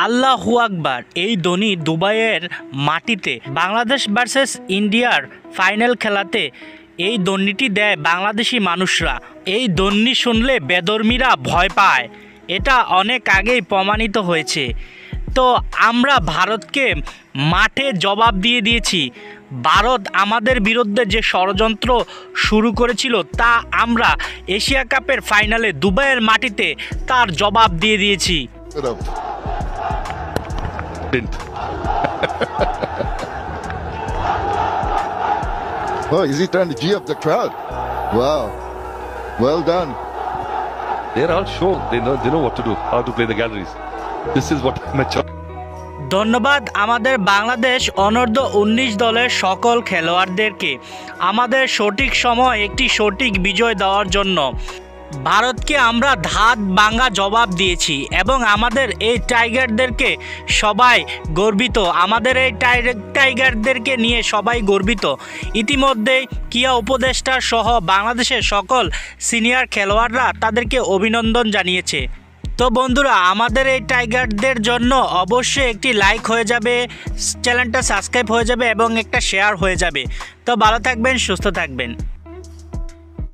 আল্লাহু আকবার। এই ধ্বনি দুবাইয়ের মাটিতে বাংলাদেশ ভার্সেস ইন্ডিয়ার ফাইনাল খেলাতে এই ধ্বনিটি দেয় বাংলাদেশি মানুষরা। এই ধ্বনি শুনলে বেধর্মীরা ভয় পায়, এটা অনেক আগেই প্রমাণিত হয়েছে। তো আমরা ভারতকে মাঠে জবাব দিয়ে দিয়েছি। ভারত আমাদের বিরুদ্ধে যে ষড়যন্ত্র শুরু করেছিল তা আমরা এশিয়া কাপের ফাইনালে দুবাইয়ের মাটিতে তার জবাব দিয়ে দিয়েছি। Oh, is he trying to G up the crowd? Wow. Well done. They're all shown. They know what to do, how to play the galleries. This is what mature. ধন্যবাদ আমাদের বাংলাদেশ অনূর্ধ্ব 19 দলের সকল খেলোয়াড়দেরকে আমাদের সঠিক সময় একটি সঠিক বিজয় দেওয়ার জন্য। ভারতকে আমরা ধাত ভাঙা জবাব দিয়েছি এবং আমাদের এই টাইগারদেরকে সবাই গর্বিত। আমাদের এই টাইগারদেরকে নিয়ে সবাই গর্বিত। ইতিমধ্যে ক্রীড়া উপদেষ্টা সহ বাংলাদেশের সকল সিনিয়র খেলোয়াড়রা তাদেরকে অভিনন্দন জানিয়েছে। তো বন্ধুরা, আমাদের এই টাইগারদের জন্য অবশ্যই একটি লাইক হয়ে যাবে, চ্যানেলটা সাবস্ক্রাইব হয়ে যাবে এবং একটা শেয়ার হয়ে যাবে। তো ভালো থাকবেন, সুস্থ থাকবেন।